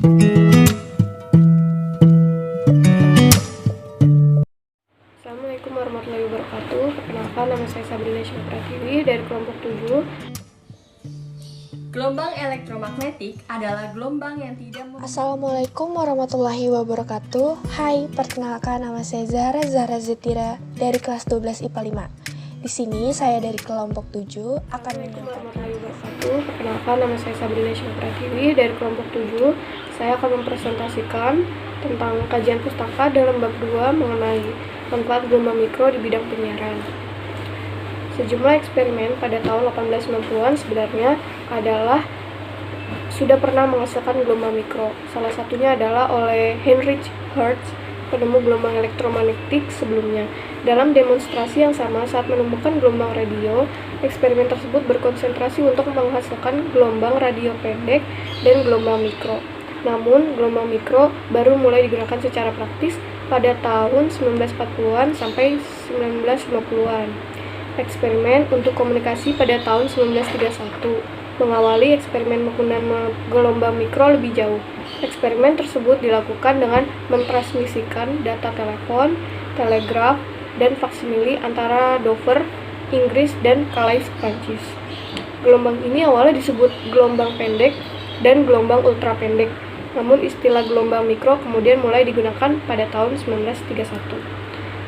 Assalamualaikum warahmatullahi wabarakatuh. Perkenalkan, nama saya Sabrina Syafratiwi dari kelompok 7. Gelombang elektromagnetik adalah gelombang yang tidak Assalamualaikum warahmatullahi wabarakatuh. Hai, perkenalkan nama saya Zahra Zetira dari kelas 12 IPA 5. Di sini saya dari kelompok 7 akan Assalamualaikum warahmatullahi wabarakatuh. Perkenalkan, nama saya Sabrina Syafratiwi dari kelompok 7. Saya akan mempresentasikan tentang kajian pustaka dalam bab 2 mengenai manfaat gelombang mikro di bidang penyiaran. Sejumlah eksperimen pada tahun 1890-an sebenarnya adalah sudah pernah menghasilkan gelombang mikro. Salah satunya adalah oleh Heinrich Hertz, penemu gelombang elektromagnetik sebelumnya. Dalam demonstrasi yang sama saat menemukan gelombang radio, eksperimen tersebut berkonsentrasi untuk menghasilkan gelombang radio pendek dan gelombang mikro. Namun, gelombang mikro baru mulai digunakan secara praktis pada tahun 1940-an sampai 1950-an. Eksperimen untuk komunikasi pada tahun 1931 mengawali eksperimen menggunakan gelombang mikro lebih jauh. Eksperimen tersebut dilakukan dengan mentransmisikan data telepon, telegraf, dan faksimili antara Dover, Inggris, dan Calais, Prancis. Gelombang ini awalnya disebut gelombang pendek dan gelombang ultra pendek. Namun istilah gelombang mikro kemudian mulai digunakan pada tahun 1931.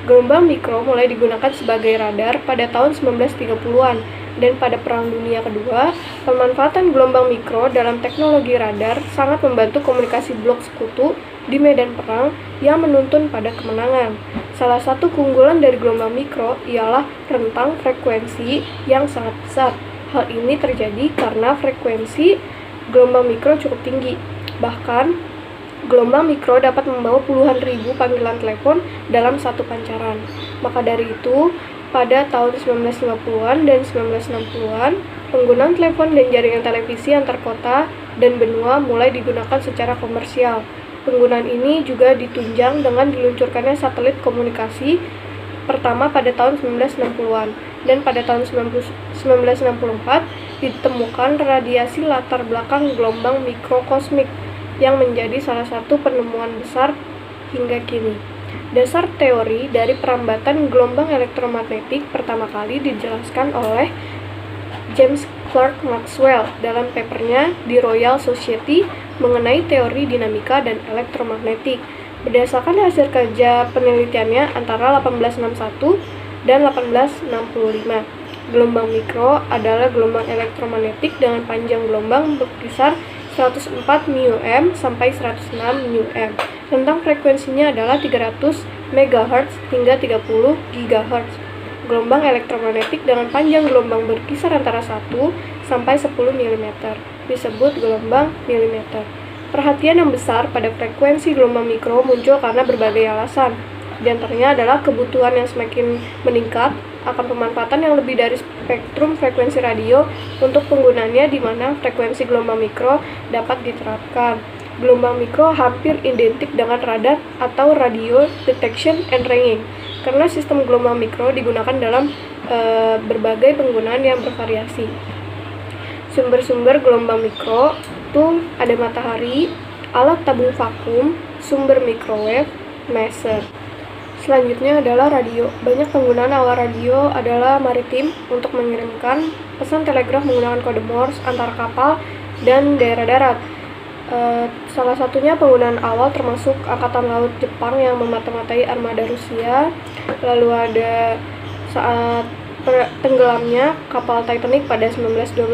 Gelombang mikro mulai digunakan sebagai radar pada tahun 1930-an, dan pada Perang Dunia Kedua, pemanfaatan gelombang mikro dalam teknologi radar sangat membantu komunikasi blok sekutu di medan perang yang menuntun pada kemenangan. Salah satu keunggulan dari gelombang mikro ialah rentang frekuensi yang sangat besar. Hal ini terjadi karena frekuensi gelombang mikro cukup tinggi. Bahkan, gelombang mikro dapat membawa puluhan ribu panggilan telepon dalam satu pancaran. Maka dari itu, pada tahun 1950-an dan 1960-an, penggunaan telepon dan jaringan televisi antar kota dan benua mulai digunakan secara komersial. Penggunaan ini juga ditunjang dengan diluncurkannya satelit komunikasi pertama pada tahun 1960-an, dan pada tahun 1964 ditemukan radiasi latar belakang gelombang mikrokosmik yang menjadi salah satu penemuan besar hingga kini. Dasar teori dari perambatan gelombang elektromagnetik pertama kali dijelaskan oleh James Clerk Maxwell dalam papernya di Royal Society mengenai teori dinamika dan elektromagnetik. Berdasarkan hasil kerja penelitiannya antara 1861 dan 1865, gelombang mikro adalah gelombang elektromagnetik dengan panjang gelombang berkisar 104 μm sampai 106 μm. Rentang frekuensinya adalah 300 MHz hingga 30 GHz. Gelombang elektromagnetik dengan panjang gelombang berkisar antara 1 sampai 10 mm disebut gelombang milimeter. Perhatian yang besar pada frekuensi gelombang mikro muncul karena berbagai alasan. Di antaranya adalah kebutuhan yang semakin meningkat akan pemanfaatan yang lebih dari spektrum frekuensi radio untuk penggunaannya, di mana frekuensi gelombang mikro dapat diterapkan. Gelombang mikro hampir identik dengan radar atau radio detection and ranging, karena sistem gelombang mikro digunakan dalam berbagai penggunaan yang bervariasi. Sumber-sumber gelombang mikro itu ada matahari, alat tabung vakum, sumber microwave, maser. Selanjutnya adalah radio. Banyak penggunaan awal radio adalah maritim untuk mengirimkan pesan telegraf menggunakan kode Morse antar kapal dan daerah darat. Salah satunya penggunaan awal termasuk Angkatan Laut Jepang yang memata-matai armada Rusia. Lalu ada saat tenggelamnya kapal Titanic pada 1912.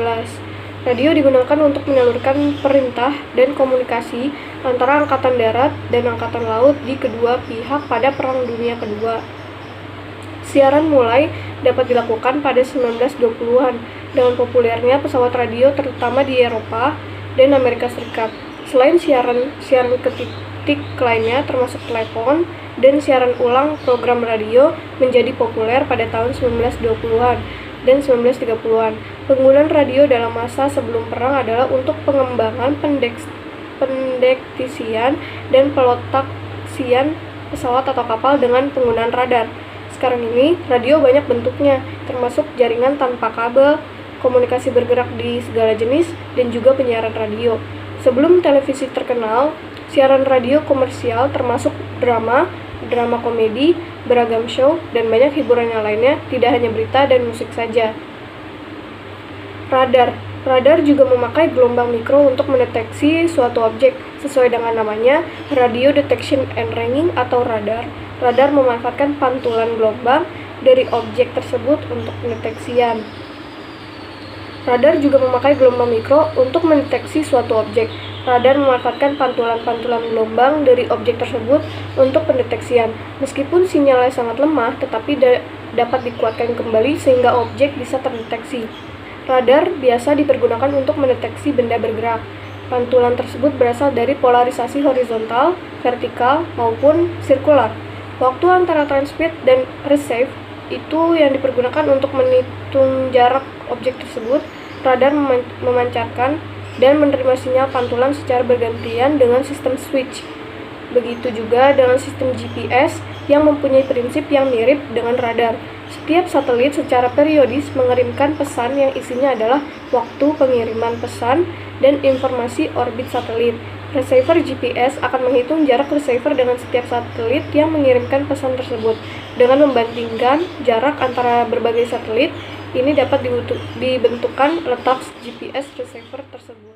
Radio digunakan untuk menyalurkan perintah dan komunikasi antara Angkatan Darat dan Angkatan Laut di kedua pihak pada Perang Dunia Kedua. Siaran mulai dapat dilakukan pada 1920-an dengan populernya pesawat radio terutama di Eropa dan Amerika Serikat. Selain siaran ke titik lainnya termasuk telepon dan siaran ulang program radio menjadi populer pada tahun 1920-an dan 1930-an. Penggunaan radio dalam masa sebelum perang adalah untuk pengembangan pendeteksian dan pelotaksian pesawat atau kapal dengan penggunaan radar. Sekarang ini, radio banyak bentuknya, termasuk jaringan tanpa kabel, komunikasi bergerak di segala jenis, dan juga penyiaran radio. Sebelum televisi terkenal, siaran radio komersial termasuk drama komedi, beragam show, dan banyak hiburan yang lainnya, tidak hanya berita dan musik saja. Radar juga memakai gelombang mikro untuk mendeteksi suatu objek. Sesuai dengan namanya, Radio Detection and Ranging atau radar. Radar memanfaatkan pantulan gelombang dari objek tersebut untuk pendeteksian. Radar juga memakai gelombang mikro untuk mendeteksi suatu objek. Radar memanfaatkan pantulan-pantulan gelombang dari objek tersebut untuk pendeteksian. Meskipun sinyalnya sangat lemah, tetapi dapat dikuatkan kembali sehingga objek bisa terdeteksi. Radar biasa dipergunakan untuk mendeteksi benda bergerak. Pantulan tersebut berasal dari polarisasi horizontal, vertikal, maupun sirkular. Waktu antara transmit dan receive itu yang dipergunakan untuk menghitung jarak objek tersebut. Radar memancarkan dan menerima sinyal pantulan secara bergantian dengan sistem switch. Begitu juga dengan sistem GPS yang mempunyai prinsip yang mirip dengan radar. Setiap satelit secara periodis mengirimkan pesan yang isinya adalah waktu pengiriman pesan dan informasi orbit satelit. Receiver GPS akan menghitung jarak receiver dengan setiap satelit yang mengirimkan pesan tersebut. Dengan membandingkan jarak antara berbagai satelit, ini dapat dibentukkan letak GPS receiver tersebut.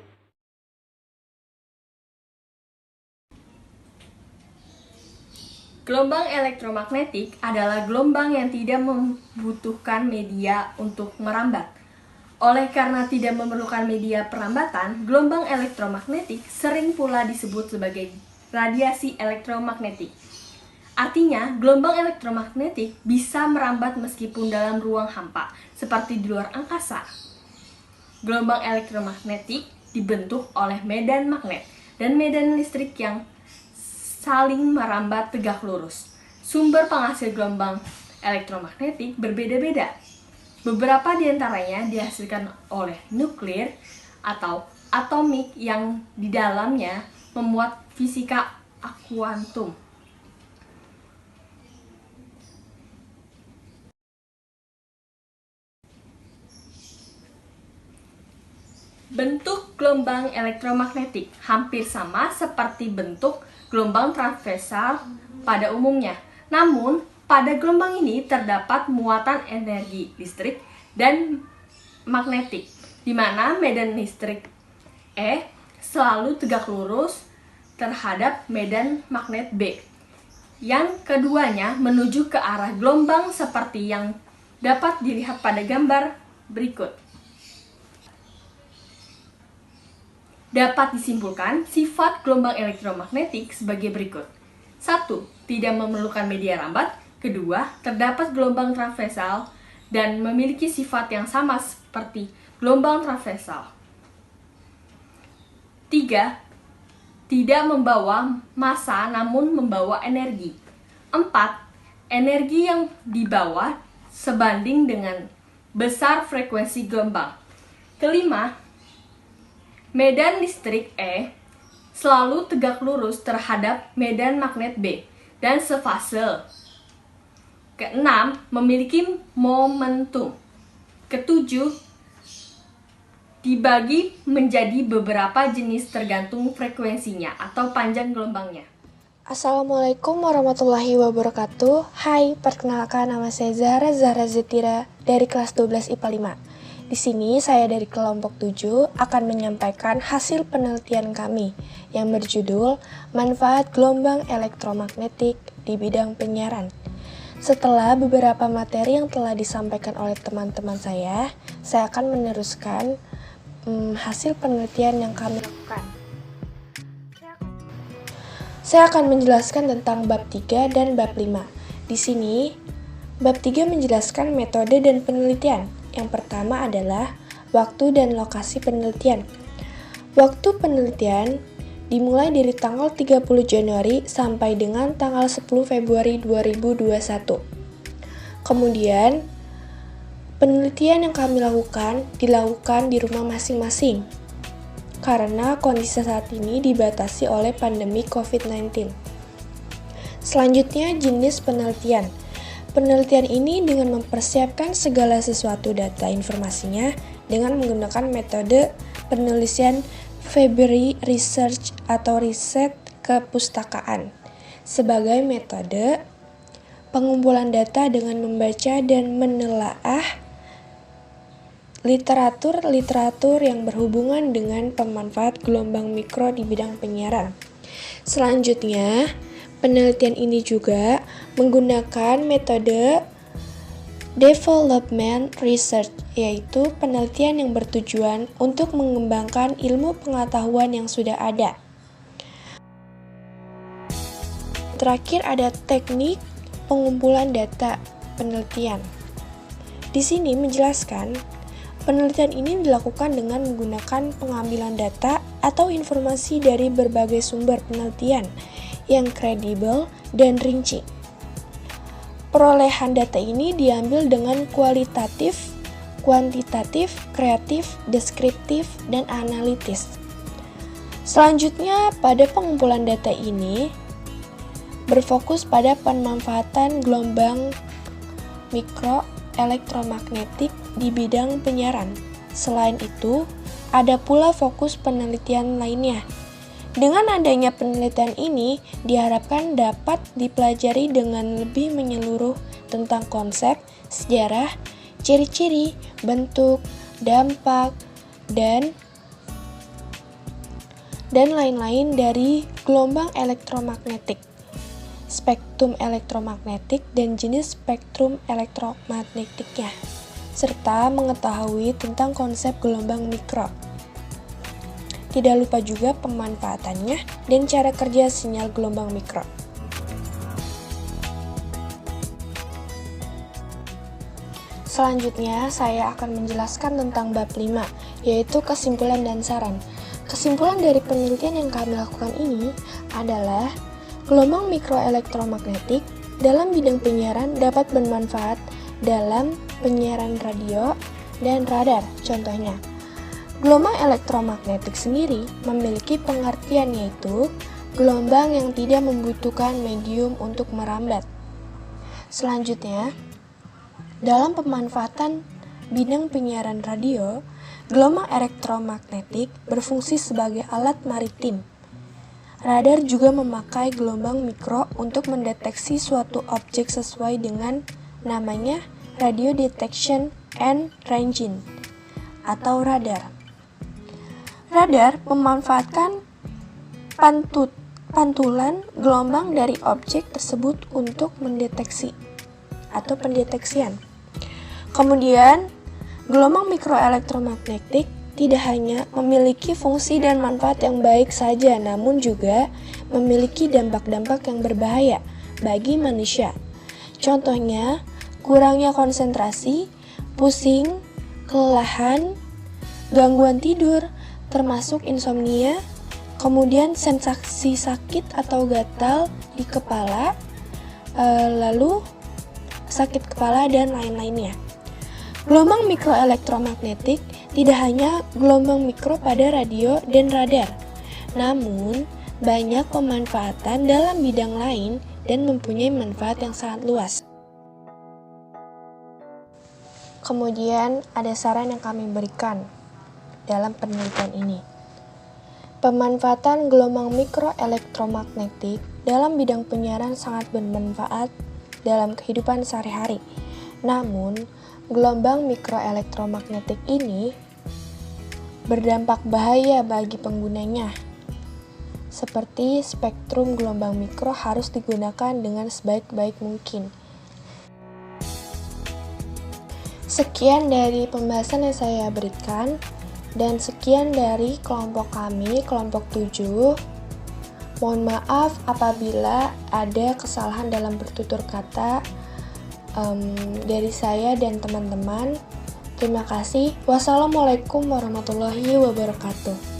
Gelombang elektromagnetik adalah gelombang yang tidak membutuhkan media untuk merambat. Oleh karena tidak memerlukan media perambatan, gelombang elektromagnetik sering pula disebut sebagai radiasi elektromagnetik. Artinya, gelombang elektromagnetik bisa merambat meskipun dalam ruang hampa, seperti di luar angkasa. Gelombang elektromagnetik dibentuk oleh medan magnet dan medan listrik yang saling merambat tegak lurus. Sumber penghasil gelombang elektromagnetik berbeda-beda. Beberapa di antaranya dihasilkan oleh nuklir atau atomik yang di dalamnya memuat fisika kuantum. Bentuk gelombang elektromagnetik hampir sama seperti bentuk gelombang transversal pada umumnya. Namun, pada gelombang ini terdapat muatan energi listrik dan magnetik, di mana medan listrik E selalu tegak lurus terhadap medan magnet B. Yang keduanya menuju ke arah gelombang seperti yang dapat dilihat pada gambar berikut. Dapat disimpulkan sifat gelombang elektromagnetik sebagai berikut. 1. Tidak memerlukan media rambat. 2. Terdapat gelombang transversal dan memiliki sifat yang sama seperti gelombang transversal. 3. Tidak membawa massa namun membawa energi. 4. Energi yang dibawa sebanding dengan besar frekuensi gelombang. 5. Medan listrik E selalu tegak lurus terhadap medan magnet B dan sefase. 6. Memiliki momentum. 7. Dibagi menjadi beberapa jenis tergantung frekuensinya atau panjang gelombangnya. Assalamualaikum warahmatullahi wabarakatuh. Hai, perkenalkan nama saya Zahra Zetira dari kelas 12 IPA 5. Di sini saya dari kelompok 7 akan menyampaikan hasil penelitian kami yang berjudul Manfaat Gelombang Elektromagnetik di Bidang Penyiaran. Setelah beberapa materi yang telah disampaikan oleh teman-teman saya akan meneruskan hasil penelitian yang kami lakukan. Saya akan menjelaskan tentang bab 3 dan bab 5. Di sini, bab 3 menjelaskan metode dan penelitian. Yang pertama adalah waktu dan lokasi penelitian. Waktu penelitian dimulai dari tanggal 30 Januari sampai dengan tanggal 10 Februari 2021. Kemudian, penelitian yang kami lakukan dilakukan di rumah masing-masing karena kondisi saat ini dibatasi oleh pandemi COVID-19. Selanjutnya, jenis penelitian. Penelitian ini dengan mempersiapkan segala sesuatu data informasinya dengan menggunakan metode penelitian February Research atau riset kepustakaan sebagai metode pengumpulan data dengan membaca dan menelaah literatur yang berhubungan dengan pemanfaat gelombang mikro di bidang penyiaran. Selanjutnya, penelitian ini juga menggunakan metode development research, yaitu penelitian yang bertujuan untuk mengembangkan ilmu pengetahuan yang sudah ada. Terakhir ada teknik pengumpulan data penelitian. Di sini menjelaskan penelitian ini dilakukan dengan menggunakan pengambilan data atau informasi dari berbagai sumber penelitian yang kredibel dan rinci. Perolehan data ini diambil dengan kualitatif, kuantitatif, kreatif, deskriptif, dan analitis. Selanjutnya, pada pengumpulan data ini berfokus pada pemanfaatan gelombang mikro elektromagnetik di bidang penyiaran. Selain itu, ada pula fokus penelitian lainnya. Dengan adanya penelitian ini, diharapkan dapat dipelajari dengan lebih menyeluruh tentang konsep, sejarah, ciri-ciri, bentuk, dampak, dan lain-lain dari gelombang elektromagnetik, spektrum elektromagnetik, dan jenis spektrum elektromagnetiknya, serta mengetahui tentang konsep gelombang mikro. Tidak lupa juga pemanfaatannya dan cara kerja sinyal gelombang mikro. Selanjutnya, saya akan menjelaskan tentang bab 5, yaitu kesimpulan dan saran. Kesimpulan dari penelitian yang kami lakukan ini adalah gelombang mikroelektromagnetik dalam bidang penyiaran dapat bermanfaat dalam penyiaran radio dan radar. Contohnya, gelombang elektromagnetik sendiri memiliki pengertian, yaitu gelombang yang tidak membutuhkan medium untuk merambat. Selanjutnya, dalam pemanfaatan bidang penyiaran radio, gelombang elektromagnetik berfungsi sebagai alat maritim. Radar juga memakai gelombang mikro untuk mendeteksi suatu objek sesuai dengan namanya radio detection and ranging atau radar. Radar memanfaatkan pantulan gelombang dari objek tersebut untuk mendeteksi atau pendeteksian. Kemudian, gelombang mikroelektromagnetik tidak hanya memiliki fungsi dan manfaat yang baik saja, namun juga memiliki dampak-dampak yang berbahaya bagi manusia. Contohnya, kurangnya konsentrasi, pusing, kelelahan, gangguan tidur, termasuk insomnia, kemudian sensasi sakit atau gatal di kepala, lalu sakit kepala dan lain-lainnya. Gelombang mikroelektromagnetik tidak hanya gelombang mikro pada radio dan radar, namun banyak pemanfaatan dalam bidang lain dan mempunyai manfaat yang sangat luas. Kemudian ada saran yang kami berikan dalam penelitian ini. Pemanfaatan gelombang mikroelektromagnetik dalam bidang penyiaran sangat bermanfaat dalam kehidupan sehari-hari. Namun, gelombang mikroelektromagnetik ini berdampak bahaya bagi penggunanya. Seperti spektrum gelombang mikro harus digunakan dengan sebaik-baik mungkin. Sekian dari pembahasan yang saya berikan. Dan sekian dari kelompok kami, kelompok 7. Mohon maaf apabila ada kesalahan dalam bertutur kata dari saya dan teman-teman. Terima kasih. Wassalamualaikum warahmatullahi wabarakatuh.